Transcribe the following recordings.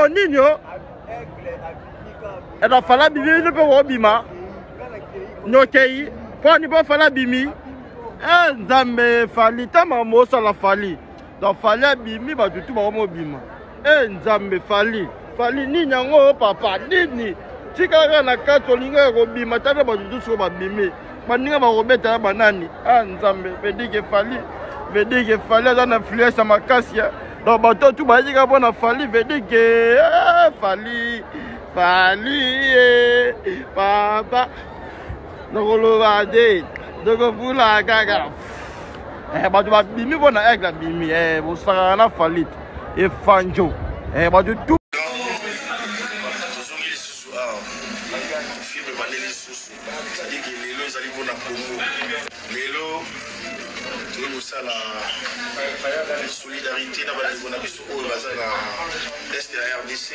nini eda fala bimi ne pe wo bima nyokei po ni bo fala bimi nzambe fali tama mo sala fali donc fali bimi ba tutu ba mo bima nzambe fali nini yango papa nini tika na kato linga ko bima tata ba tutu so ba bimi maninga ba ko beta banani nzambe vedike fali za na influence makasi donc bato tu ba yika bona fali vedike fali papa Nogolo ade dogo vula gaga batu ba bimi bona egla bimi bo sara na falit e fanjo batu tu la solidarité na ba biso o bazala est ya RDC.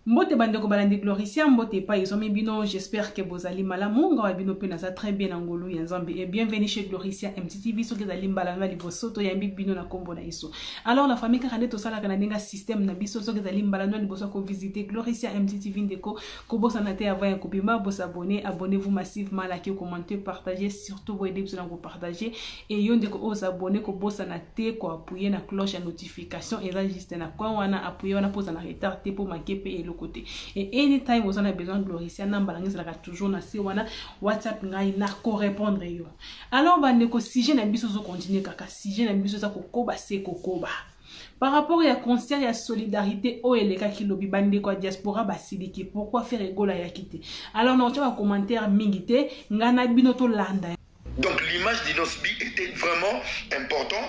Mbote bandeko balandi Gloricia mbote pa izomi bino, j'espère que bozali malamunga wa bino pena za très bien ngolu ya Nzambe et bienvenue chez Gloricia MTTV so kezali mbala na libosoto ya mbi bino na kombo na iso. Alors la famille kakande to sala kana ninga système na biso so kezali mbala na liboso ko visiter Gloricia MTTV ndeko ko bosa na te avant ko bima bosa abonnez-vous massivement, likez, commentez, partagez, surtout vous aider pour partager et yo ndeko os abonner ko bosa na te ko appuyer na cloche ya notification et là juste na kwa wana appuyer wana posa na retard te pour manquer pe côté et anytime vous en avez besoin de Gloricia nambalangi ça toujours na se wana WhatsApp ngai na ko répondre yo. Alors bandeko sujet na biso zo continuer kaka sujet na biso za kokoba se kokoba par rapport à concert ya solidarité o eleka ki lobi bandeko diaspora basiliki pourquoi faire egola ya kité. Alors non tu vas commentaire mingité ngana bino to landa. Donc l'image d'Inosbi était vraiment important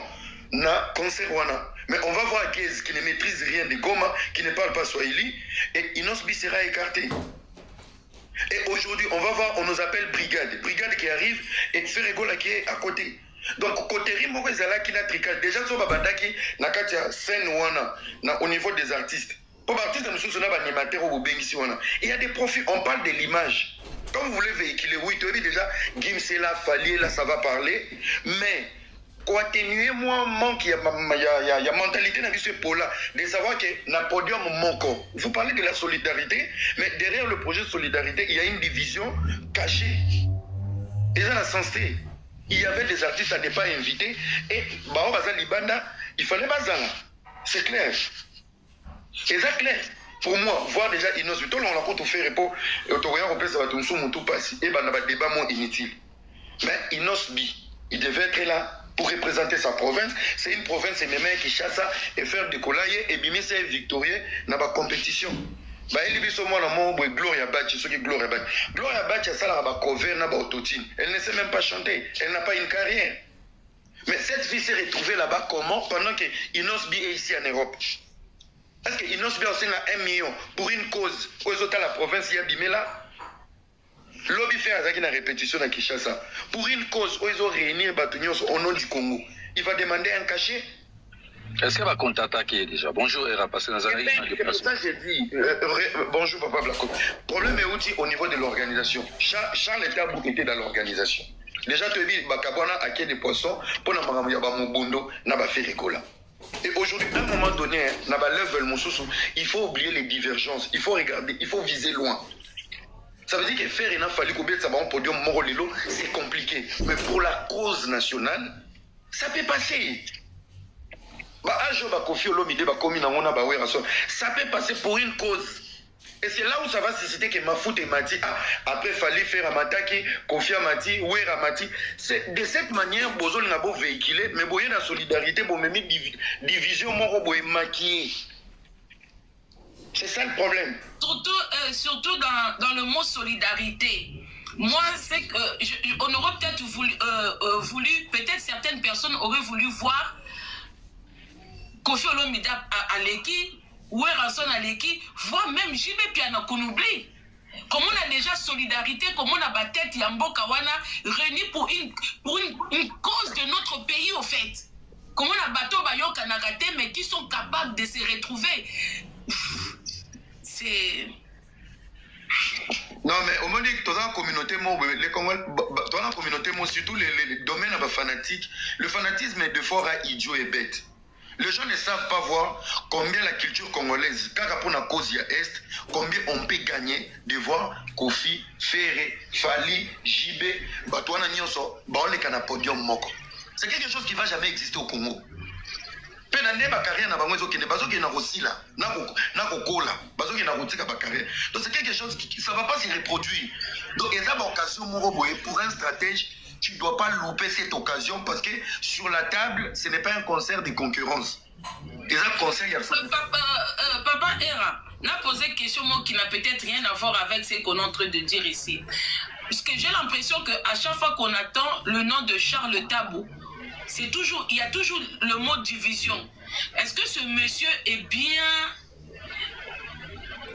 na concert wana. Mais on va voir Guez qui ne maîtrise rien de Goma, qui ne parle pas Swahili, et Inosbi sera écarté. Et aujourd'hui, on va voir, on nous appelle Brigade. Brigade qui arrive et Ferregola qui est à côté. Donc, côté Rimoko Zala qui n'a tricade. Déjà, sur Babandaki, na katia scène wana, au niveau des artistes. Pour artistes, nous sommes animateurs au Bengisi wana. Il y a des profils, on parle de l'image. Quand vous voulez véhiculer, oui, tu as dit déjà, Gims est là, Fali là, ça va parler. Mais, pour atténuer moi manque il y a mentalité dans ce pôle là de savoir que na podium manque. Vous parlez de la solidarité, mais derrière le projet de solidarité il y a une division cachée. Et dans la sensé, il y avait des artistes à ne pas inviter et Bao Bazal Libanda il fallait Bazala. C'est clair. Et c'est clair. Pour moi, voir déjà Inos Vito, on a compte faire pour autoroya au ça va tout sous tout passer et ben on débat moins inutile. Mais Inos Bi, il devait être là pour représenter sa province. C'est une province et mes mains qui chassent et faire des collages et bimi c'est victorieux dans la compétition. Bah il biso moi na mon Gloria Batch, ce qui Gloria Batch. Gloria Batch ça la ba cover na ba autotune. Elle ne sait même pas chanter, elle n'a pas une carrière. Mais cette fille s'est retrouvée là-bas comment pendant que Inosbi est ici en Europe. Est-ce que Inosbi a aussi 1 million pour une cause aux autres la province y a bimé là? Lobby fait à la répétition à Kinshasa. Pour une cause où ils ont réuni au nom du Congo, il va demander un cachet. Est-ce qu'elle va contre-attaquer déjà? Bonjour, elle va passer dans un rayon. C'est pour ça que j'ai dit bonjour, Papa Blacko. Le problème est aussi au niveau de l'organisation. Charles Etabou était dans l'organisation. Déjà, tu as dit, Bakabwana a des poissons pour la Maramuyaba Mubundo, n'a pas fait Ricola. Et aujourd'hui, à un moment donné, il faut oublier les divergences, il faut regarder, il faut viser loin. Ça veut dire que faire une affaire que ça va en podium Morolilo, c'est compliqué. Mais pour la cause nationale, ça peut passer. Ça peut passer pour une cause. Et c'est là où ça va susciter que Mafout et Mati, après fallait faire Amataki, Kofi Amati, Ouer Amati. C'est de cette manière, Bozol n'a pas véhiculé, mais Boye la solidarité, pour même division, Moro Boye maquillé. C'est ça le problème. Surtout dans le mot solidarité. Moi, c'est que on aurait peut-être voulu, peut-être certaines personnes auraient voulu voir Kofi Olomide à l'équipe, ou Ranson à l'équipe, voire même JB Piana qu'on oublie. Comme on a déjà solidarité, comme on a ma tête Yambo Kawana réunis pour une cause de notre pays au fait. Comme on a bateau Bayo Kanagate, mais qui sont capables de se retrouver. C'est... Non, mais au moment où tu as une communauté, surtout les domaines fanatiques, le fanatisme est de fort à idiot et bête. Les gens ne savent pas voir combien la culture congolaise, car pour la cause est, combien on peut gagner de voir Kofi, Ferré, Fali, JB, Batouana Nyonso, Baoleka na podium moko. C'est quelque chose qui ne va jamais exister au Congo. Donc c'est quelque chose qui ça ne va pas se reproduire. Donc il y a une occasion pour un stratège, tu ne dois pas louper cette occasion parce que sur la table, ce n'est pas un concert de concurrence. Papa Era, n'a posé une question qui n'a peut-être rien à voir avec ce qu'on est en train de dire ici. Parce que j'ai l'impression qu'à chaque fois qu'on attend le nom de Charles Tabou, c'est toujours, il y a toujours le mot division. Est-ce que ce monsieur est bien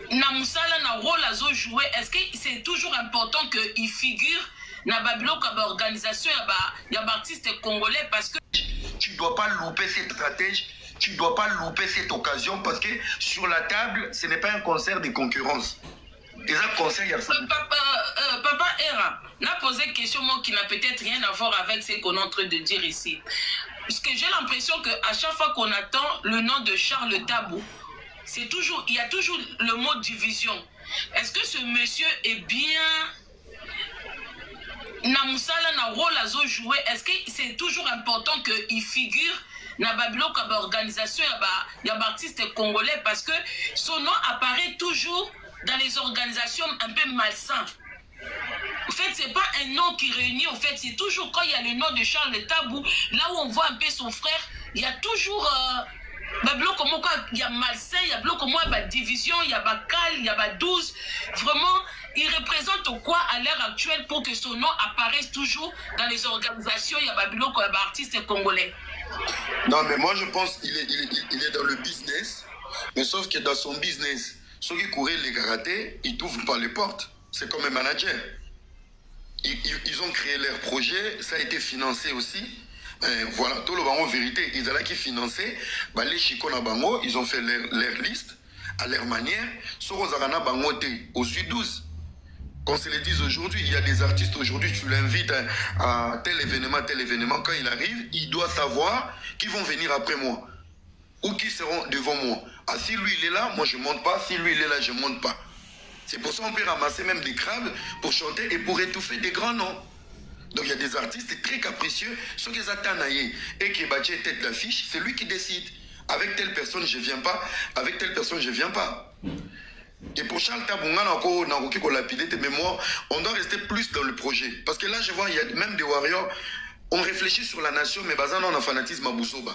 Namusala na rôle à jouer? Est-ce que c'est toujours important qu'il figure dans Babylone comme organisation il y a artistes congolais parce que tu ne dois pas louper cette stratège, tu ne dois pas louper cette occasion parce que sur la table, ce n'est pas un concert de concurrence. Papa Era, n'a posé une question qui n'a peut-être rien à voir avec ce qu'on est en train de dire ici. Parce que j'ai l'impression qu'à chaque fois qu'on attend le nom de Charles Tabou, c'est toujours, il y a toujours le mot division. Est-ce que ce monsieur est bien Namusala na rôle à jouer? Est-ce que c'est toujours important qu'il figure dans Babylone comme organisation il y a artistes congolais parce que son nom apparaît toujours dans les organisations un peu malsains. En fait, c'est pas un nom qui réunit. En fait, c'est toujours quand il y a le nom de Charles Tabou, là où on voit un peu son frère, il y a toujours il y a malsain, il y a il y a division, il y a cal, il y a 12. Vraiment, il représente quoi à l'heure actuelle pour que son nom apparaisse toujours dans les organisations, il y a Babylone comme artiste congolais? Non, mais moi je pense qu'il est dans le business, mais sauf que dans son business, ceux qui couraient les karatés, ils n'ouvrent pas les portes. C'est comme un manager. Ils ont créé leur projet, ça a été financé aussi. Voilà, tout le bango vérité, ils allaient qui financer, les chicos na bango, ils ont fait leur liste à leur manière. Sur aux arana bangote aux U12. Qu'on se le dise aujourd'hui, il y a des artistes aujourd'hui, tu l'invites à tel événement, quand il arrive, il doit savoir qui vont venir après moi. Ou qui seront devant moi. Ah, si lui il est là, moi je ne monte pas. Si lui il est là, je ne monte pas. C'est pour ça qu'on peut ramasser même des crabes pour chanter et pour étouffer des grands noms. Donc il y a des artistes très capricieux, ceux qui attendent et qui battent tête d'affiche, c'est lui qui décide. Avec telle personne, je ne viens pas. Avec telle personne, je ne viens pas. Et pour Charles Tabunga, mais moi, on doit rester plus dans le projet. Parce que là, je vois, il y a même des warriors, on réfléchit sur la nation, mais basant dans un fanatisme à Boussoba.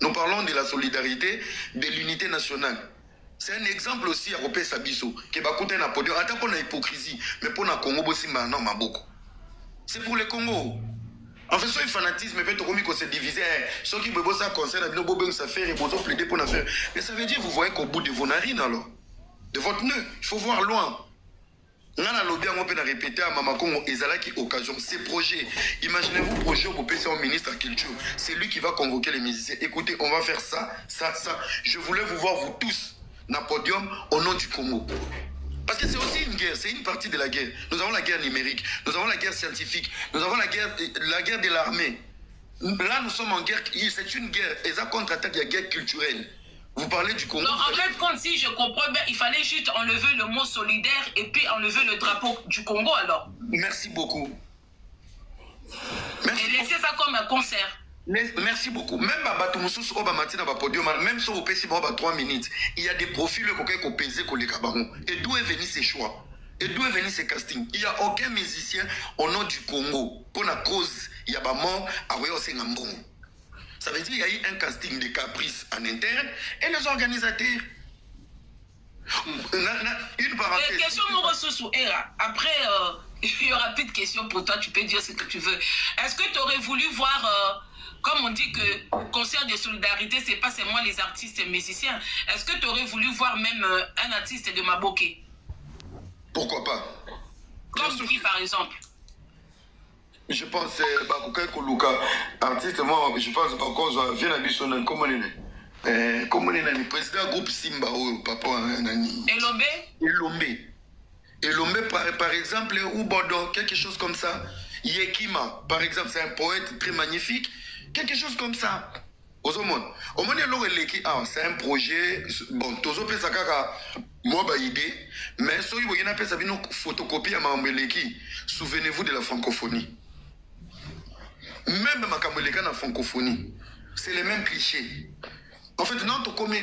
Nous parlons de la solidarité, de l'unité nationale. C'est un exemple aussi à Ropé Sabiso, qui va coûter un podium. Attends pour l'hypocrisie, mais pour le Congo, c'est pour le Congo. En fait, ce fanatisme, peut se diviser. Ceux qui veulent ça concerne ça faire et vous plaider pour l'affaire. Mais ça veut dire vous voyez qu'au bout de vos narines, alors, de votre nœud, il faut voir loin. On a lobby on peut répéter à Mama Congo Ezalaki occasion ces projets. Imaginez-vous projet au PC au ministre de la Culture. C'est lui qui va convoquer les musiciens. Écoutez, on va faire ça, ça, ça. Je voulais vous voir vous tous dans le podium au nom du Congo. Parce que c'est aussi une guerre, c'est une partie de la guerre. Nous avons la guerre numérique, nous avons la guerre scientifique, nous avons la guerre de l'armée. Là, nous sommes en guerre, c'est une guerre. Et ça contre-attaque la guerre culturelle. Vous parlez du Congo. Non, en fait, comme si je comprends bien, il fallait juste enlever le mot solidaire et puis enlever le drapeau du Congo alors. Merci beaucoup. Merci et laisser ça comme un concert. Merci beaucoup. Même même si vous payez 3 minutes, il y a des profils qui ont pesé pour les cabarons. Et d'où est venu ces choix? Et d'où est venu ces castings? Il n'y a aucun musicien au nom du Congo. Pour la cause, il y a pas mort à Wéosengambon. Ça veut dire qu'il y a eu un casting de caprices en interne et les organisateurs. Une parenthèse. Question Morosousou, Era. Après, il y aura plus de questions pour toi, tu peux dire ce que tu veux. Est-ce que tu aurais voulu voir, comme on dit que concert de solidarité, c'est pas seulement les artistes et musiciens. Est-ce que tu aurais voulu voir même un artiste de Maboké? Pourquoi pas? Comme qui, par exemple? Je pense que Luka, artiste, moi, je pense que vient à Bissonne, comment il est? Comment il est le président du groupe Simba, papa, Nani? Elombe, par exemple, ou Bordeaux, quelque chose comme ça. Yekima, par exemple, c'est un poète très magnifique. Quelque chose comme ça. Au monde, c'est un projet. Bon, Tozo peut moi, idée. Mais si vous avez une photocopie à Mambeleki, souvenez-vous de la francophonie. Même Makamboleka dans la francophonie, c'est les mêmes clichés. En fait,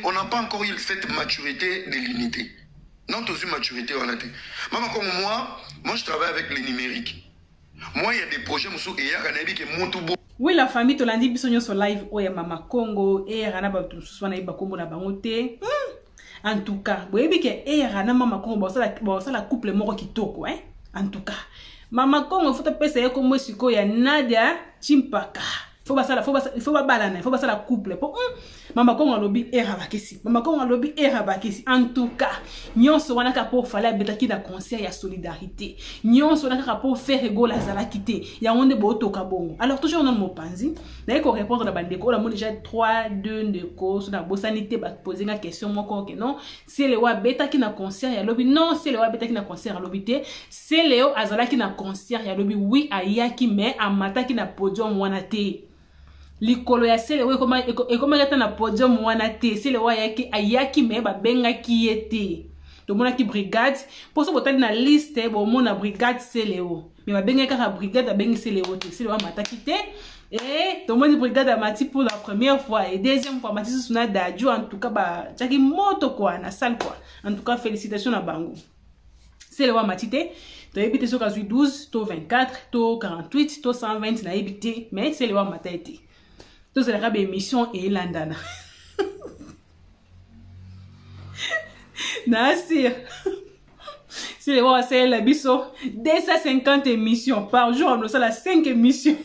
on n'a pas encore eu cette maturité de l'unité. Non, tu as une maturité, on a dit. Maman, comme moi, je travaille avec les numériques. Moi, il y a des projets, et il y a des qui montent beaucoup. Oui, la famille, tu l'as dit, sur live, oh, ya Mama Congo, et ya Rana, tu sois na Kombo na bangote. En tout cas, vous voyez que et Rana, Mama Congo, ça la couple mort qui toko, hein. En tout cas, Mama Congo, faut te passer comme moi, si ya Nadia Chimpaka. Faut pas balana, faut pas ça la couple. Mama Congo lobby era bakesi. Mama Congo lobby era bakesi. En tout cas, nyonso wana ka pour fala betaki na concert ya solidarité. Nyonso wana ka pour faire ego la zala quitter. Ya onde bo toka bongo. Alors toujours dans mon panzi, na ko répondre la bandeko la mo déjà 3 2 ndeko so na bosanité ba poser une question moko que non, c'est le wa betaki na concert ya lobby. Non, c'est le wa betaki na concert ya lobby té. C'est Léo azala ki na concert ya lobby. Oui, ayaki mais amataki na podium wana té. Likolo ya sele we koma yata na podium wana te sele wa yaki ayaki me ba benga ki yete to mona ki brigade pour so botali na liste bo mona brigade sele o me ba benga ka brigade ba bengi sele o te sele wa mataki te et to mona brigade mati pour la première fois et deuxième fois mati suna daju en tout cas ba chaki moto quoi na salle quoi en tout cas félicitations na bango sele wa mati te to ebité so ka 12 to 24 to 48 to 120 na ebité mais sele wa matati. Tout c'est la émission et landana. Nasir. Si les voix c'est la biso 250 émissions par jour, on a la 5 émissions.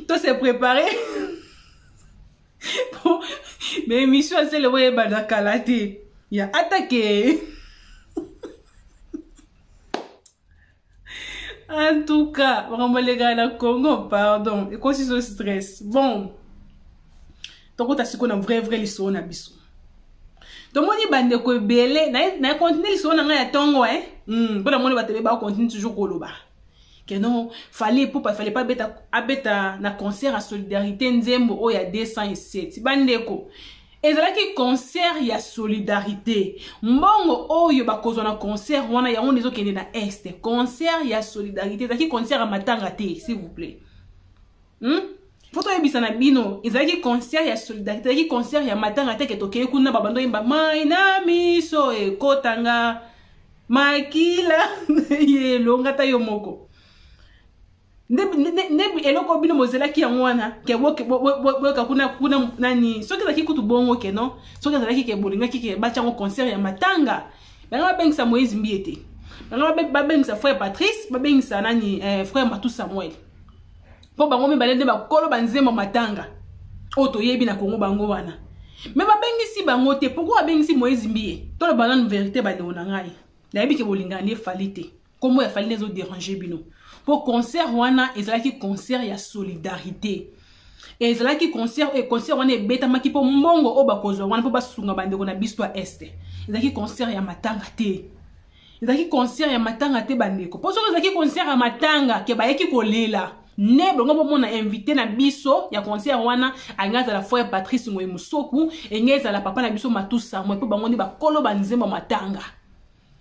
Tout c'est préparé. Pour mes émissions c'est le voix badakalate. Il y a attaqué. En tout cas, vraiment les gars la Congo, pardon, et quoi si ce stress. Bon, donc t'as ce qu'on a vrai l'histoire na biso. Donc moi ni bande ko belé, na continue l'histoire na nga tongo hein. Bon la moni ba tebe ba continue toujours koloba. Que non, fallait pas beta na concert à solidarité nzembo o ya 207. Bande ko ezalaki concert ya solidarité mbongo oyo bakozwa na concert wana ya on ezokende na este concert ya solidarité ezalaki concert ya matanga te s'il vous plaît foto yebisa na bino ezalaki concert ya solidarité ezalaki concert ya matanga te ke tokeye kuna babando yemba mai na miso ekotanga makila yelonga ta yo moko nebi eloko bino mozela ki yanwana ke boka kuna nani soki zaki kutu bongo ke non soki zaki ke bolinga ki ke bachango concert ya matanga banga bengisa Moïse Mbiete banga bengisa frère Patrice bengisa nani frère Matou Samuel po bango me balende ba kolo banzema matanga oto yebi na Kongo bango wana me bengisi bango te pourquoi bengisi Moïse Mbiete to le banane vérité ba leona ngai na yebi ke bolinga ne falite comment ya falite zo déranger bino. Pour concert wana ezalaki concert ya solidarité et ezalaki concert wana beta maki po mbongo o bakozwa wana po basunga bandeko na biso ya este ezalaki concert ya matanga te ezalaki concert ya matanga te bandeko po soki ezalaki concert ya matanga ke bayeki kolela ne bongo mona invité na biso ya concert wana angaza la frère Patrice Ngoyi Musoku engeza la papa na biso Matou Samuel po bango ni bakolo banzemba matanga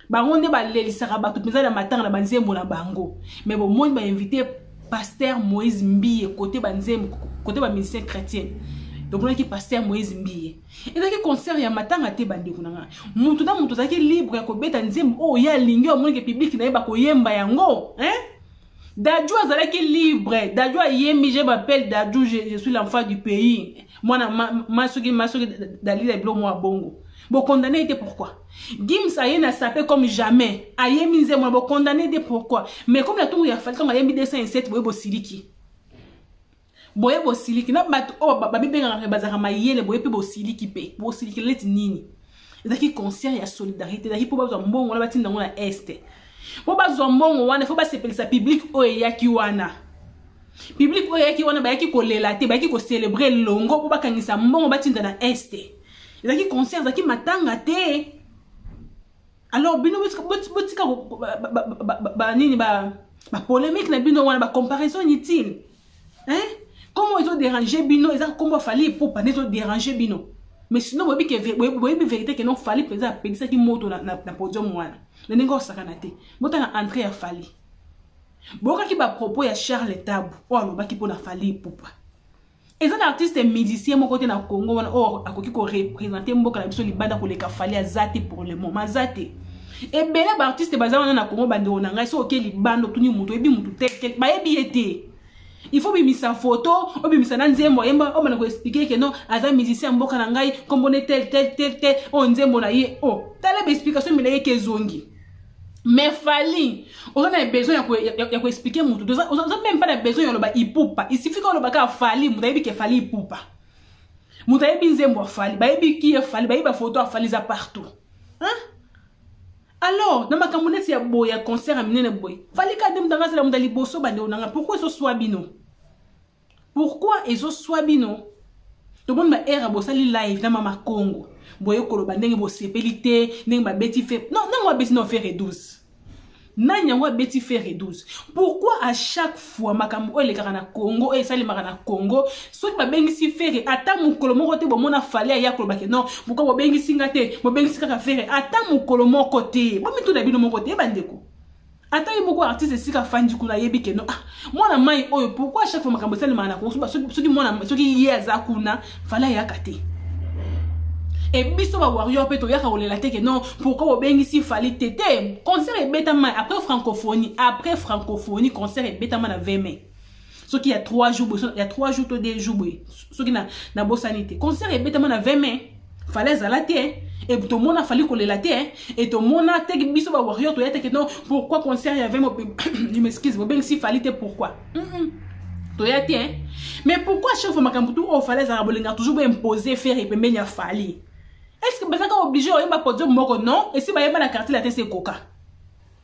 bango ne ba lelisaka bato penza na matanga na banzembo na bango mais bon monde ba invité pasteur Moïse Mbiye côté banzembo côté ba musicien chrétien donc on a qui pasteur Moïse Mbiye et là qui concert ya matanga te bande kunanga mutu na mutu zaki libre ya ko beta nzembo oh ya lingi o monde public na yeba ko yemba yango hein Dadju azalaki libre Dadju yembi je m'appelle Dadju je suis l'enfant du pays moi na masoki dalila blo moi bongo. Bon condamné était pourquoi? Gims a yena sapé comme jamais. Ayemi nzembo bon condamné était pourquoi? Mais comme la tour ya falta on ayemi 207 boye bosiliki. Boye bosiliki na bat oh babi benga bazaka mayele boye pe bosiliki pe. Bosiliki leti nini? Ezaki concert ya solidarité, ezaki po bazwa mbongo na batinda ngona este. Po bazwa mbongo wana fo ba sepelisa public o yaki wana. Public o yaki wana ba yaki kolela te, ba yaki ko célébrer longo po bakangisa mbongo batinda na este. Ezaki concert ezaki matanga te. Alors bino botika nini ba polémique na bino wana ba comparaison inutile. Hein? Comment ils ont dérangé bino, ils ont comment fallait pour pas ils ont dérangé bino. Mais sinon vous avez vérité que non fallait peut-être appeler ça qui moto na podium wana. Le nengo sakanate. Mota na entrée ya fallait. Boka ki ba propos ya Charles Tabu o aloba ki pona fallait poupa. Et un artiste musicien mon côté na Congo wana o akoki ko représenter mboka na biso libanda ko leka fallait azate pour le moment zate. Et bela ba artiste bazana na Congo bande onanga so ke libanda tuni muto ebi muto tel ba ebi été. Il faut bimisa photo, ou bimisa na nzembo yemba o bana ko expliquer que non aza musicien mboka na ngai kombone tel o nzembo na ye o tala ba explication mina ye ke zongi. Mais fallait on a besoin ya ko expliquer mutu on a même pas besoin yoloba ipupa il suffit qu'on ka fallait mutu yebi ke fallait ipupa mutu yebi nzembo fallait ba yebi ki fallait ba yebi photo fallait za partout hein. Alors na makambonet ya boya concert aminene boy fallait ka dem danga sala mutu liboso bande onanga pourquoi eso swabino to bon ma era bo sali live na mama Congo boye koloba ndenge bo sepelité ndenge ba beti fait non moi beti no faire 12 nanya moi beti faire 12 pourquoi à chaque fois makambo ele kana Congo et sali makana Congo so ba bengi si faire ata mukolo moko te bo mona fallait ya koloba ke non pourquoi bo bengi singa te bo bengi sika faire ata mukolo moko te bo mitu da bino moko te bandeko ata yi moko artiste sika fandi kuna yebi ke non mona mai oyo pourquoi à chaque fois makambo sali makana Congo soki mona soki yeza kuna fallait ya kate. Et biso ba warrior peto ya kaolela te que non pourquoi obengi si fallait tété concert et betama après francophonie concert et betama na 20 mai ce qui y a 3 jours to 2 jours ce qui na bosanité concert et betama na 20 mai fallait zalaté et tout le monde a fallu kolela te et tout le monde a te biso ba warrior to ya te que non pourquoi concert y avait je m'excuse obengi si fallait te pourquoi to ya te mais pourquoi chaque fois makambutu o fallait zarabolinga toujours imposer faire et pembeni ya fallait. Est-ce que vous êtes obligé de faire un moko non? Et si vous avez la carte la tête c'est coca.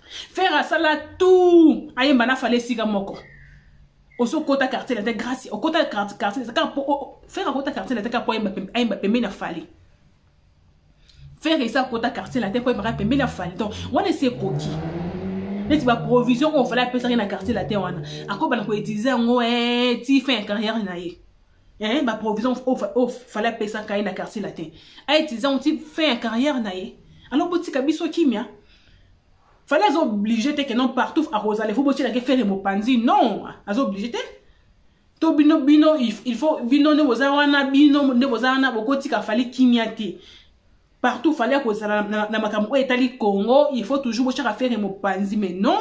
Faire ça là tout. Aïe bana fallait siga moko. Oso kota carte la tête grâce. Au kota carte c'est car faire un kota carte la tête pour aïe pembe na fallait. Faire ça kota carte la tête pour aïe pembe na fallait. Donc on essaie coquille. Mais tu vas provision on fallait appeler ça na carte la tête wana. Ako bana ko utiliser ngo ti fait carrière na ye. Hein, ma provision fallait payer ça quand il a quartier latin. Aïe, ils ont fait une carrière naïe. Alors, boutique à biso kimia. Fallait obliger que non partout à Rosalie. Faut boutique à faire un panzi. Non, à obliger. To bino il faut bino ne vous awana bino ne vous awana boutique à fallait kimia te. Partout fallait que ça na makambo etali Congo. Il faut toujours boutique à faire un panzi. Mais non,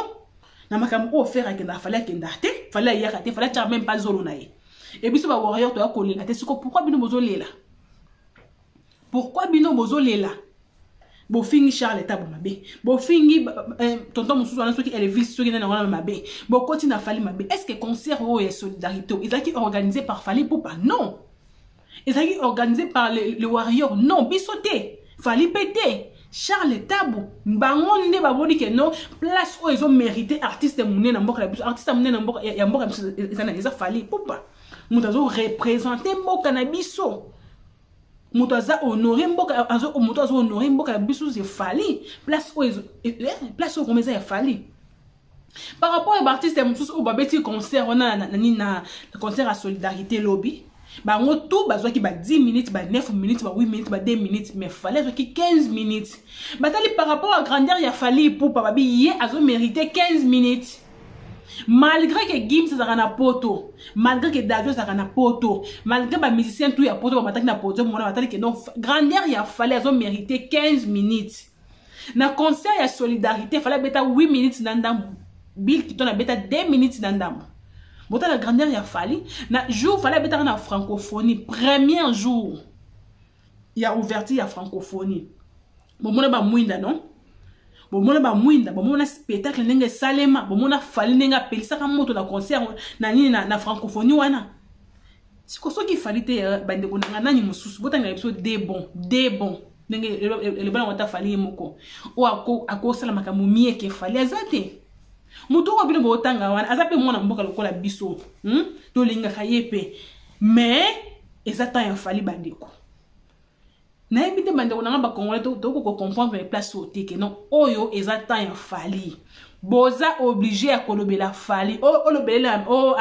na makambo faire que na fallait que ndate. Fallait y arrêter. Fallait même pas zolo naïe. Et puis, ça va warrior, tu as collé la tête. Pourquoi bino bozo lela? Pourquoi bino bozo lela? Bo fingi Charles Tabu mabe. Bo fingi tonton Moussou ana soki Elvis soki na ngona mabe. Bo koti na fali mabe. Est-ce que concert ou et solidarité ils ont organisé par Fali Poupa? Non. Ils ont organisé par le warrior? Non. Bisoté. Fali pété. Charles Tabu bangon ne ba bodi ke non place où ils ont mérité artiste mouné na mboka artiste mouné na mboka ya mboka ça Fali Poupa. Moutazo représenter mboka na biso. Moutazo honorer mboka moutazo honorer mboka na biso c'est Fali. Place où comme ça Fali. Par rapport aux artistes moussous au babeti concert on a na concert à solidarité lobby. Ba ngoto bazwa ki ba 10 minutes ba 9 minutes ba 8 minutes ba 2 minutes mais fallait ki 15 minutes. Batali par rapport à grandeur ya Fali pour papa bi yé azo mérité 15 minutes. Malgré que Gims ça na poto, malgré que Davido ça na poto, malgré ba musicien tout ya poto ba mataki na poto mo na batali que non grandeur ya Fali azo mérité 15 minutes. Na concert ya solidarité fallait beta 8 minutes nandam. Bill qui tona beta 2 minutes nandam. Bota la grandeur ya Fali na jour fallait beta na francophonie premier jour. Il y a ouverture ya francophonie. Bon mona ba muinda non? Bon mona ba muinda, bon mona spectacle ndenge salema, bon mona Fali ndenge pelisa ka moto na concert na nini na francophonie wana. Siko soki Fali te bande ko na nani mususu bota nga episode des bons. Ndenge le bana wata Fali moko. O ako sala makamu mie ke Fali azate. Mutu ko bino botanga wana azape mona mboka lokola biso to linga kayepe mais ezata ya Fali bandeko na ebite bandeko na ba congolais to ko comprendre les places au teke non oyo ezata ya fali boza obligé à kolobela fali o lobela o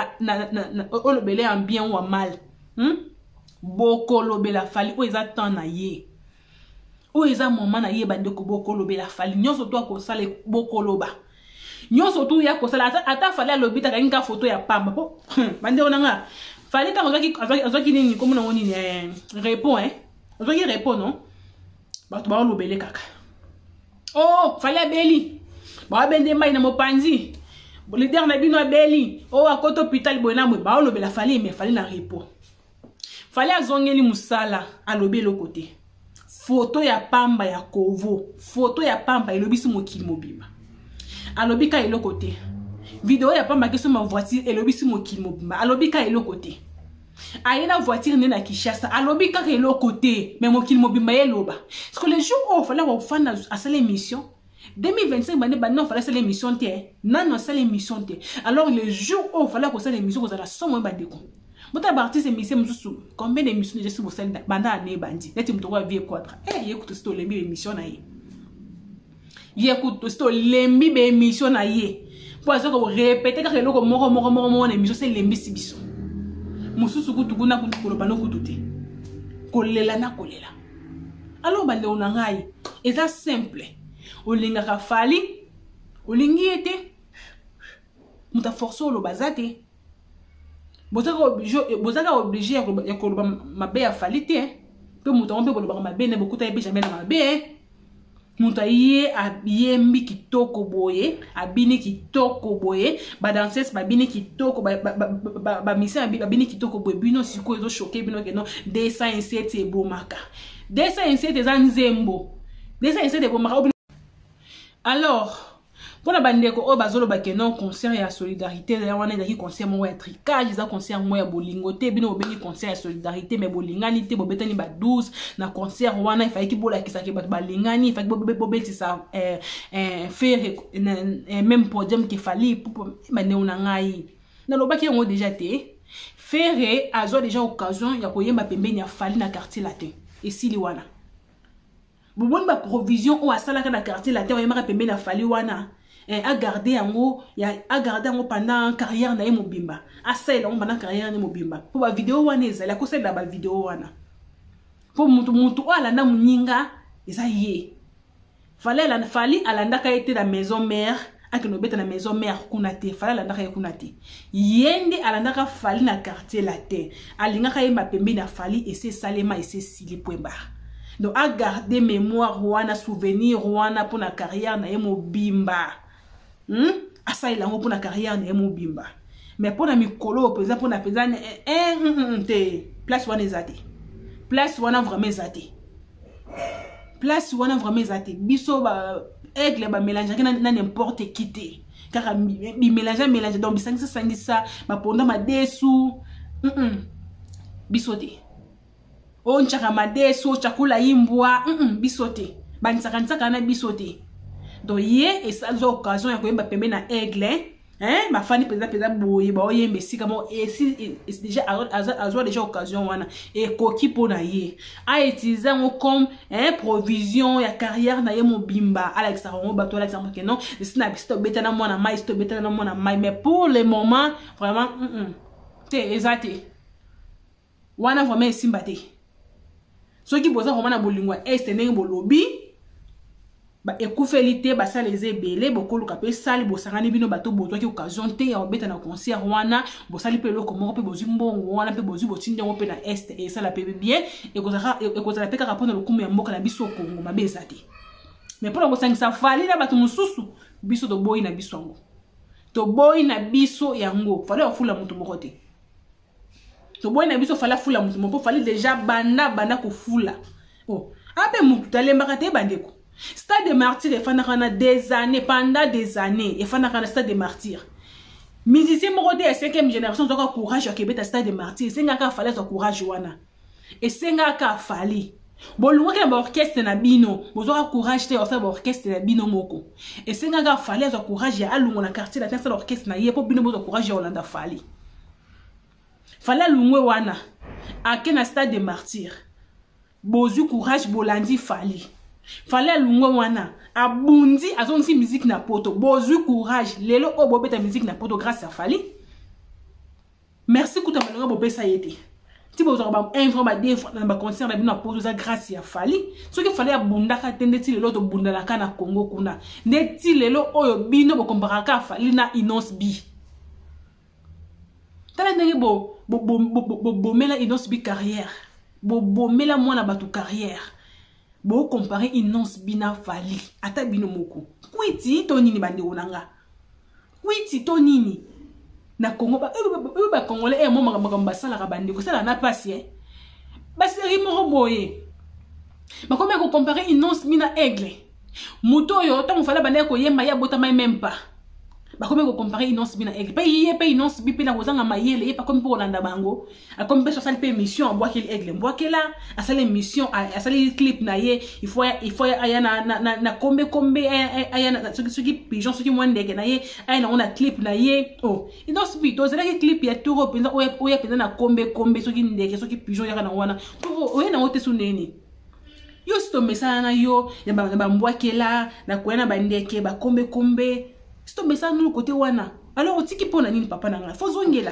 lobele en bien ou en mal boko lobela fali o ezata na ye o eza moment na ye bandeko boko lobela fali nyonso to ko sala boko loba nyonso to ya ko sala ata fali alobita ka photo ya pamba po bandeko nanga fali ka azaki nini comme na ngoni répond Ozoki répond non? Bato ba lobele kaka. Oh, fallait beli. Ba bende mai na mopanzi. Leader na bino beli. Oh, akoto hôpital bona mo ba lobela fallait mais fallait na répond. Fallait azongeli musala a lobelo côté. Photo ya pamba ya kovo. Photo ya pamba elobisi mokili mobima. Alobika elo côté. Vidéo ya pamba keso ma voiture elobisi mokili mobima. Alobika elo côté. Aïe la voiture n'est na Kinshasa. Alobi kaka elo côté. Mais mon kil mobimba yeloba. Parce que les jours où il fallait faire à cette émission. 2025, non, fallait faire l'émission. Non, c'est l'émission. Alors les jours où il fallait faire l'émission, vous allez sommer bandeko. Vous avez parti ces émissions, combien d'émissions déjà sur vous savez banda année bandi. Là tu me trouves vieux quadra. Eh, écoute c'est les émissions na yé. Écoute c'est les émissions na yé. Pour ça que vous répétez que le moro émission c'est les émissions. Mususu kutukuna koloba no kutute kolela na kolela alors bande ona ngai eza simple olinga ka fali olingi ete muta force lo bazate bozaka obligé ya koloba mabe ya fali te pe muta ombe koloba mabe ne bokuta ebe jamais na mabe muta ye abiyembi kitoko boye abini kitoko boye ba danseuse babini kitoko ba misa babini kitoko boye bino siko ezo choquer bino ke non 207 ebomaka 207 eza nzembo 207 ebomaka. Alors pour la bandeko o bazolo ba ke non concert ya solidarité ya wana ezaki concert mo ya tricage za concert mo ya bolingo te bino obengi concert ya solidarité mais bolingani te bobetani ba 12 na concert wana il fallait ki bola kisaki ba balingani il fallait bobeti ça faire même podium qu'il fallait pour bande ona ngai na lobaki ngo déjà te faire azo déjà occasion ya koyemba pembeni ya fali na quartier latin et si li wana bobon ba provision o asala ka na quartier latin oyemba pembeni na fali wana a gardé yango pendant carrière na yemo bimba a sala yango pendant carrière na mobimba pour ba vidéo wana ezala ko sala ba vidéo wana pour mutu ala na muninga eza ye fali alanda ka été la maison mère akinobeta na maison mère kuna te fali alanda ka kuna te yende alanda ka fali na quartier latin alinga ka yemba pembe na fali et c'est salema et c'est sili poemba. Donc à garder mémoire wana souvenir wana pour la carrière na yemo bimba. Asa il a pour la carrière na yemo bimba. Mais pour la mikolo pesa pour na pesa te place wana ezate. Place wana vraiment ezate. Place wana vraiment ezate. Biso ba aigle ba mélange na n'importe qui te. Car bi mélange donc bisangisa sangisa ba ponda ma desu. Biso te. On chakamade so chakula imbwa bisote banisaka na bisote donc ye et ça occasion ya koyemba pembe na aigle ma fani pesa boye ba oyembe sika mo et si déjà azo déjà occasion wana et koki pona ye a utiliser comme provision ya carrière na ye mobimba Alexa Rongo bato Alexa que non sina bisto beta na mona mai sto beta na mona mai mais pour le moment vraiment te ezate wana vraiment simbate. Ceux qui posent vraiment na bolingo est ndenge bolobi ba ekufelité ba ça les ebele boko luka pe sali bo sangani bino bato bozo ki occasion te ya obeta na concert wana bo sali pe loko moko pe bozu mbongo wana pe bozu botinde ngo pe na est et ça la pe bien et ko za la pe ka rapona lokumu ya mboka na biso Kongo mabeza te mais pour la sangisa fali na bato mususu biso to boy na biso ngo to boy na biso yango fali ofula mutu moko te. To boy na biso fala fula mutu moko fali déjà banda ko fula oh ape mutu talemba te bandeko stade de martyr et fanakana des années pendant des années et fanakana stade de martyr musicien moko te 5e génération zoka courage ya kebeta stade de martyr senga ka fala zo courage wana et senga ka fali bolunga ke ba orchestre na bino bozoka courage te osa ba orchestre na bino moko et senga ka fala zo courage ya alungo na quartier la tesa orchestre na ye po bino bozo courage ya olanda fali. Fala lungwe wana ake na stade de martyr bozu courage bolandi fali fali alungo wana abundi azongisi musique na poto bozu courage lelo o bobeta musique na poto grâce à fali merci kuta balonga bopesa yete ti bozo ba un franc ba deux francs na ba concert na bino poto za grâce à fali so ki fali abundaka tende ti lelo to bundala kana Congo kuna ne ti lelo oyo bino bo komparaka fali na Inos B tala ndenge bo mela Inos B carrière bo mela mwana batu carrière bo comparer Inos B na fali ata bino moko kwiti to nini bande onanga kwiti to nini na Congo ba congolais mo makamba sala ka bande ko sala na passe ba série mo boye ba comme ko comparer Inos B na aigle muto yo ta mo fala bande ko yemba ya bota mai même pas ba comme ko comparer Inos B na aigle pa yé pa Inos B pe na kozanga mayele pa comme pour landa bango a comme pe social pe mission boa qu'il aigle boa que là a sala mission a sala clip na ye il faut aya na kombe aya na ce qui pigeon ce qui moins ndeke na ye aya na on a clip na ye oh Inos B to zela clip ya turo penza oya penza na kombe ce qui ndeke ce qui pigeon ya na wana to oya na ote suneni yo sto message na yo ya ba mbwakela na kwena ba ndeke ba kombe sto message no côté wana alors otiki pona nini papa na nga faut zongela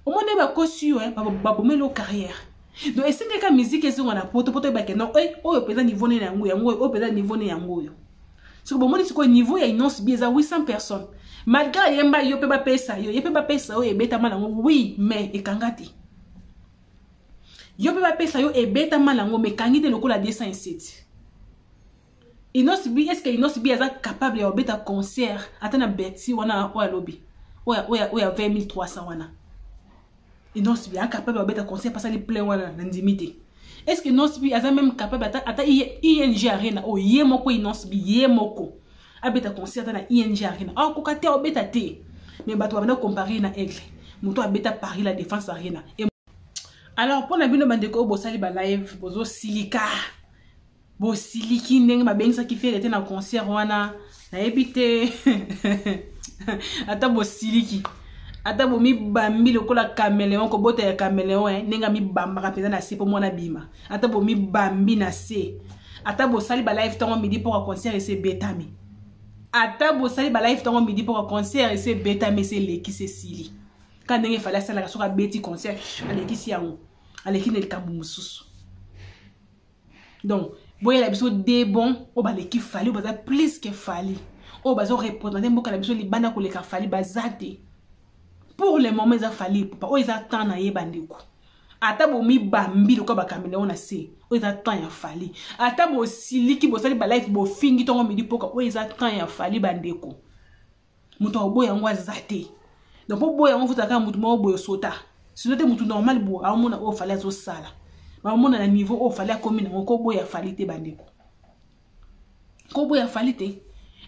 au moins ba kosu ba bomelo carrière donc esinga ka musique esinga na poto ba ke non oyo pesa niveau ne yango oyo pesa niveau ne yango yo so bo moni siko niveau ya Inos B za 800 personnes malgré yemba yo pe ba pesa yo yepe ba pesa yo ebeta malango oui mais ekangati yo pe ba pesa yo ebeta malango mais kangite lokola 207 Inos B est-ce que Inos B est capable de faire un concert attends Betty wana oya lobby oya 20300 wana Inos B est capable de faire un concert parce qu'il plein wana ndimité est-ce que Inos B est même capable ata ING Arena o yemoko Inos B yemoko abeta concert na ING Arena ko kate obeta te mais bato ba comparer na aigle muto abeta Paris la Défense Arena alors pour na bino bandeko bo sali ba live bozo silika bo siliki ndenge babengisa ki fait na concert wana na ebite ata bo siliki ata bo mi bambi lokola caméléon ko bota ya caméléon nenga mi bamba ka peza na se po mona bima ata bo mi bambi na se ata bo sali ba live tango midi pour concert et c'est betami ata bo sali ba live tango midi pour concert et c'est betami c'est leki c'est sili quand ndenge fala sala ka soka beti concert aleki si yango aleki ne kambu mususu donc boye la biso de bon o ba leki fali o ba plus que fali o ba zo représenter mboka la biso libana ko leka fali bazate pour le moment za fali papa o za temps na ye bandeko ata bo mi bambi ko ba kamela ona se o za temps ya fali ata bo siliki bo sali ba life bo fingi tongo midi poka o za temps ya fali bandeko muto obo yango azate donc po boya on futa ka mutu mo boyo sota sinon te mutu normal bo a mona o fali azo sala ba mona na niveau o fali akomi na ko boya fali te bandeko ko boya fali te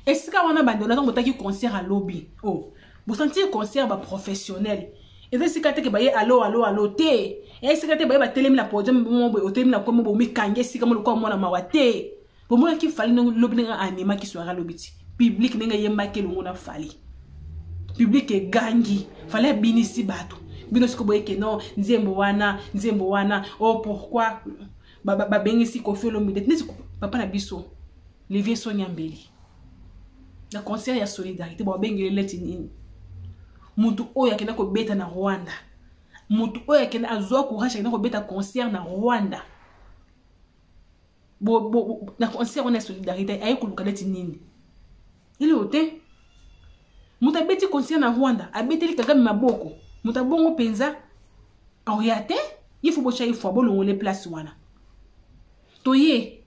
esika wana bandeko na totaki concert à lobby oh vous sentez concert ba professionnel et c'est sika te ke ba ye allo te et sika te ba ye ba telemi na podium mo bo telemi na komo bo mi kange sika mo ko mona mawate bo mona ki fali no lobby nga anima ki soira lobby ti public nga yemba ke lo na fali public e gangi fallait binisi bato bino siko boye ke non nzembo wana oh pourquoi ba bengisi ko felo mi det nisi papa na biso levier Sonia Mbeli na concert ya solidarité ba bengele leti nini mutu oya kena ko beta na Rwanda mutu oya kena azwa courage kena ko beta concert na Rwanda bo na concert na solidarité ayi ko lukala leti nini ile ote muta beti concert na Rwanda abeteli Kagame maboko muta bongo penza oriate il faut bocha il faut bolongo les places wana toye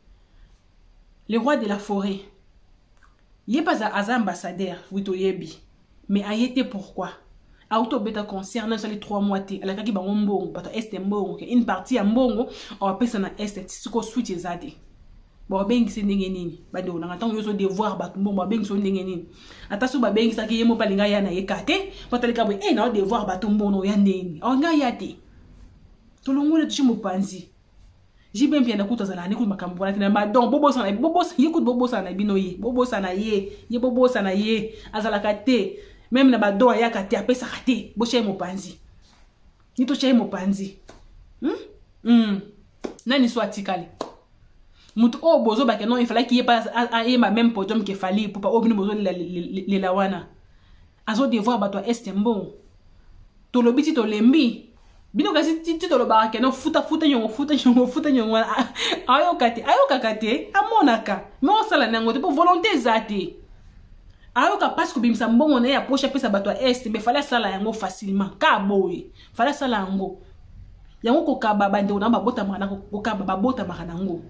le roi de la forêt yé pas à ambassadeur oui toyebi mais ayete pourquoi auto beta concert na sali 3 mois te ala kaki bango mbongo bato est mbongo une partie ya mbongo on pesa na est siko switch ezade bo bengi se ndenge nini bande ona ntango yoso devoir bato mbongo bengi so ndenge nini ata so ba bengi sa ki yemo palinga ya na yekate patalika bo na devoir bato mbongo ya ndeni o nga yate to longole tushi mopanzi jibe mpia na kutoza na niku makambo na tina madon bobosa yekut bobosa na bino ye bobosa na ye azala kate même na badon ya kate apesa kate boche mopanzi ni to che mopanzi Nani soit tikali. Mutu o bozo ba que non, il fallait qu'il y ait pas ma même podium qu'il fallait pour pas obino bozo les lawana. Azo devoir ba toi est bon. To lobiti to lembi. Bino kasi tito lo ba que non futa nyongo. Ayo kakate amonaka. Mais on sala nango te pour volonté zate. Ayo ka parce que bimsa mbongo na ya poche pesa ba toi est mais fallait sala yango facilement. Ka boy. Fallait sala yango. Yango ko kaba bande ona ba bota makana ko kaba ba bota makana ngo.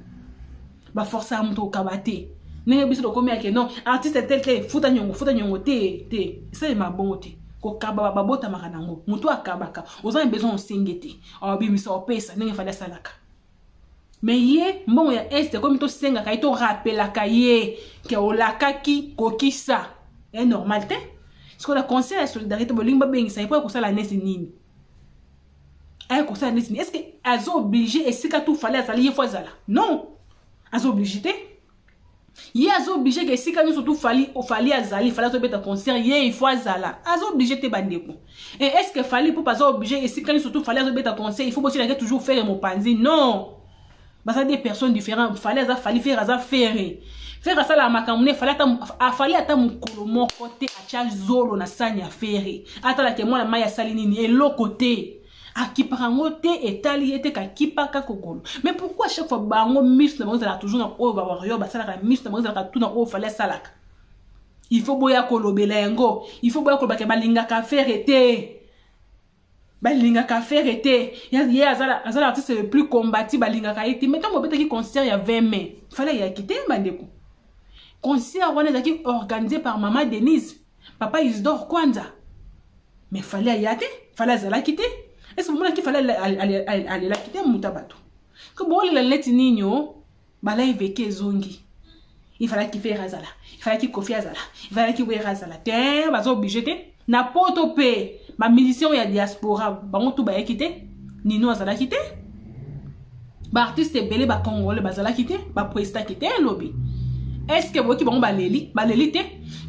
Ba forcer à muto kabate. Nenge biso do komi ake non artiste tel futa nyongo te. Ça ma bonté. Ko kaba ba bota makana ngo. Muto akabaka. Oza besoin on singete. Awa bimisa opesa nenge fallait salaka. Mais ye mbongo ya est comme to senga ka to rappela ka ye ke olakaki kokisa. C'est normal te. Ce qu'on a conseil à solidarité bolinga bengisa ipo ko sala nesi nini. Est-ce que elles ont obligé et si tout fallait aller fois là? Non. Elles ont obligé. Elles ont obligé que si nous surtout fallait azali fallait se mettre concert il faut azala. Elles ont obligé te bandeko. Et est-ce que fallait pour pas obligé et si nous surtout fallait se mettre concert il faut aussi toujours faire mon panzi? Non. Bah ça des personnes différentes fallait faire faire ça la makamune fallait ata mukolo mon côté a charge zolo na sanya faire. Ata la témoin la maya salinini et l'autre côté. Akiparangote et taliete ka kipaka kokolo. Mais pourquoi chaque fois bango miss na bango toujours na o ba warrior ba sala miss na bango tout na o fallait salaka. Il faut boya kolobela yango, il faut boya kolobaka balinga ka faire été. Balinga ka faire été. Ya azala artiste le plus combattu balinga ka été. Mettons mo beta ki concert ya 20 mai. Fallait ya quitter bandeko. Concert wana zaki organisé par maman Denise, papa Isidore Kwanza. Mais fallait y aller, fallait azala quitter. Est-ce que qu'il fallait aller la quitter mutabato? Que bon la lettre nino, bala iveke zongi. Il fallait qu'il fasse razala. Il fallait qu'il kofi azala. Il fallait qu'il wear razala. Tiens, bazo obligé te. Na poto pe. Ma milition ya diaspora, bango tout ba quitter. Nino azala quitter. Ba artiste belé ba congolais bazala quitter, ba presta quitter lobby. Est-ce que vous qui vont baleli te?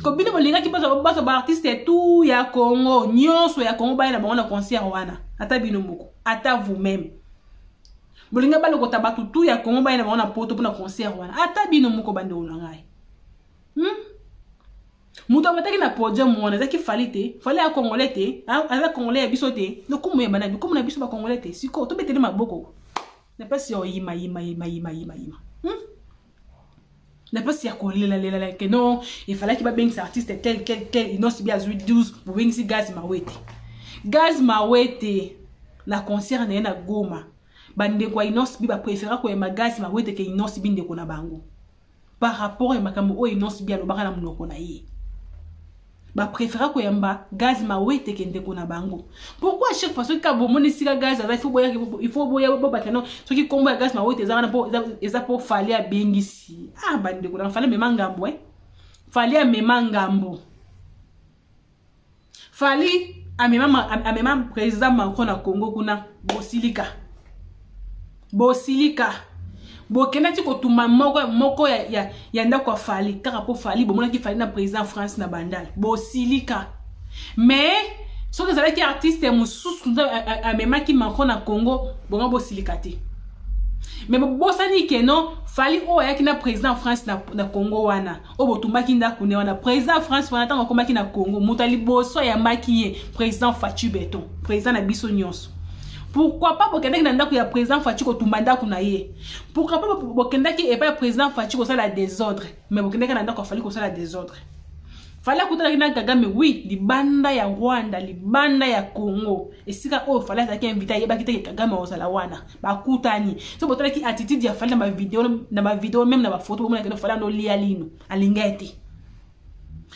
Comme bien les gars qui passent ba artiste tout ya Congo, nyonso ya Congo ba na bango na concert wana. Ata bino moko, ata vous-même. Bolinga ba lokota ba tout ya Congo ba na bango na poto pour na concert wana. Ata bino moko bande olanga. Muto bataki na podium wana zaki falite, fallait a congolais te, ala congolais biso te. No kumu ya bana, kumu na biso ba congolais te. Siko to beteli maboko. Na pas si o yima. N'est pas si à que non, il fallait qu'il y ait des artistes tel, il n'a pas 12 pour venir si Gaz Mawete. Gaz Mawete, la concerne na Goma. Bande kwa inos bi ba préféra ko ma Gaz Mawete ke inos bi ndeko na bango. Par rapport à makambo o inos bi alobaka na munoko na ye. Ba préféra ko yamba Gaz Mawete ke ndeko na bango. Pourquoi à chaque fois que ka bomoni sika Gaz il faut boya boba que non, ce qui combat Gaz Mawete za pour fallait a bengisi. Ah bande ko na fallait memangambo fallait memangambo. Fallait a même président Macron na Congo kuna Bosilika. Bokena ti ko tuma moko ya ndako fali kaka po fali bomona ki fali na président France na bandal Bosilika. Mais so que ça qui artiste mususu a même ki Macron na Congo bonga Bosilika te. Mais bosani ke non fali o ya ki na président France na Congo wana o botumba ki ndako ne wana président France wana tango komaki na Congo mutali boso ya maki président Fatou Beton président na biso nyonso. Pourquoi pas Bokendaki na ndako ya président Fatou ko tumbanda kuna ye? Pourquoi pas Bokendaki et pas président Fatou ko ça la désordre, mais Bokendaki na ndako fali ko ça la désordre. Fallait kutana kina Kagame oui, libanda ya Rwanda, libanda ya Congo. Et sika o fallait ça qui inviter yeba kiteke Kagame o sala wana. Ba kutani. So botala ki attitude ya fallait na ma vidéo même na ba photo bomona que fallait no lialino, alingeti.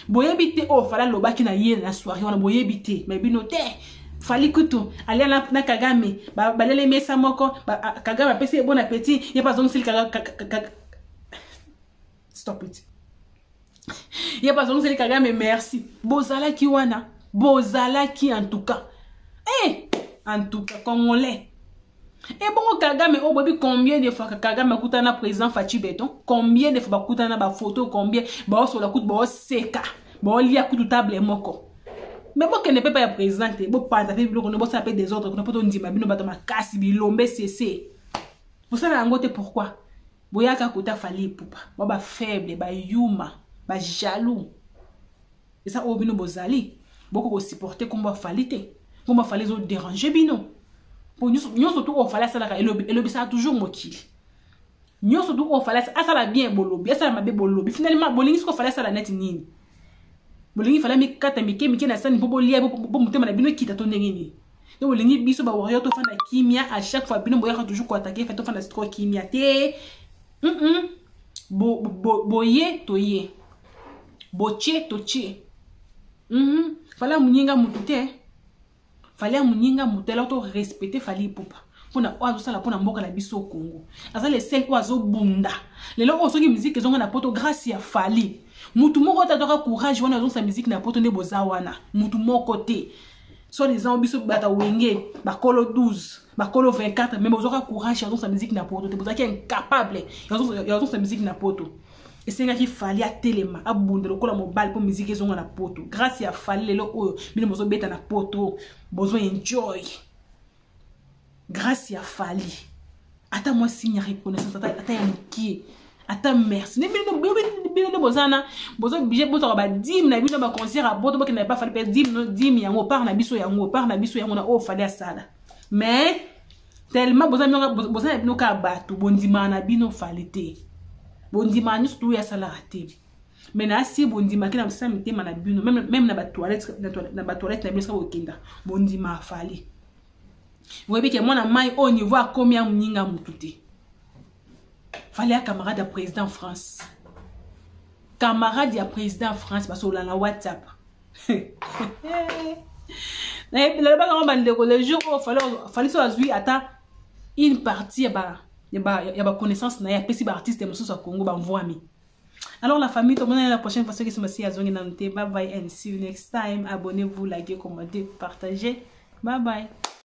Boyebite o fallait lobaki na ye na soirée wana boyebite, mais binote. Fallait que tout aller na Kagame balele mesa moko Kagame apesi bon appétit y a pas besoin stop it y a pas besoin de Kagame merci bozala ki wana bozala ki en tout cas congolais et bon Kagame o bobi combien de fois Kagame kutana président Fatou Beton combien de fois kutana ba photo combien ba so la kut ba seka ba lia kutu table moko. Mais bon, qu'elle ne peut pas être présente, bon, pas d'affaire, bon, ça peut des autres, qu'on n'a pas de ndima, bino batama kasi bilombe cessé. bosala yango te pourquoi boyaka kota Fally Ipupa ba faible ba yuma ba jaloux et ça au bino bozali beaucoup ko supporter comme Fally te comme Fally zo déranger bino pour nous surtout au Fally ça et le ça toujours mokili nous surtout au Fally ça la bien bolobi ça la mabe bolobi finalement bolingi ko Fally ça la net nini bolingi Fally mi kata mi ke na sani bobo lia bobo mutema na bino kita to ndengeni donc bolingi biso ba warrior to fana kimia à chaque fois bino boyaka toujours ko attaquer fait to fana trop kimia te boye toye boche toche Fally munyinga mutute Fally munyinga mutela to respecter Fally Ipupa pona oazo sala pona mboka na biso Congo asa le sel oazo bunda lelo osoki musique zonga na poto grâce ya Fally mutu moko ta courage wana zo sa musique na poto ne bozawana mutu moko te so les gens biso bata wenge bakolo 12 bakolo 24 même bozoka courage zo sa musique na poto te bozaki incapable zo sa musique na poto et c'est nga ki Fally a telema abunde lokola mobile pour musique ezonga na poto grâce ya Fally lelo oyo bino bozo beta na poto bozo enjoy grâce ya Fally ata moi signe reconnaissance ata yanki ata merci ne bino bozana bozo budget bozo ba 10 na bino ba concert a boto bokena pas Fally pe 10 yango par na biso yango na o Fally asala mais tellement bozana bino ka bato bondima na bino Fally te bondima ni surtout ya sala te mais na si bondima kina msa mitema na bino même na ba toilette na bino ska bokenda bondima Fally webi ke mona mai au niveau a combien mninga mutute Fally a camarade à président France camarade ya président France parce que na WhatsApp le jour où Fally so azui ata une partie y a connaissance na ya pesi ba artiste mususu à Congo ba mvoami. Alors la famille, tout le monde la prochaine fois que c'est merci à Zongi Nante. Bye bye and see you next time. Abonnez-vous, likez, commentez, partagez. Bye bye.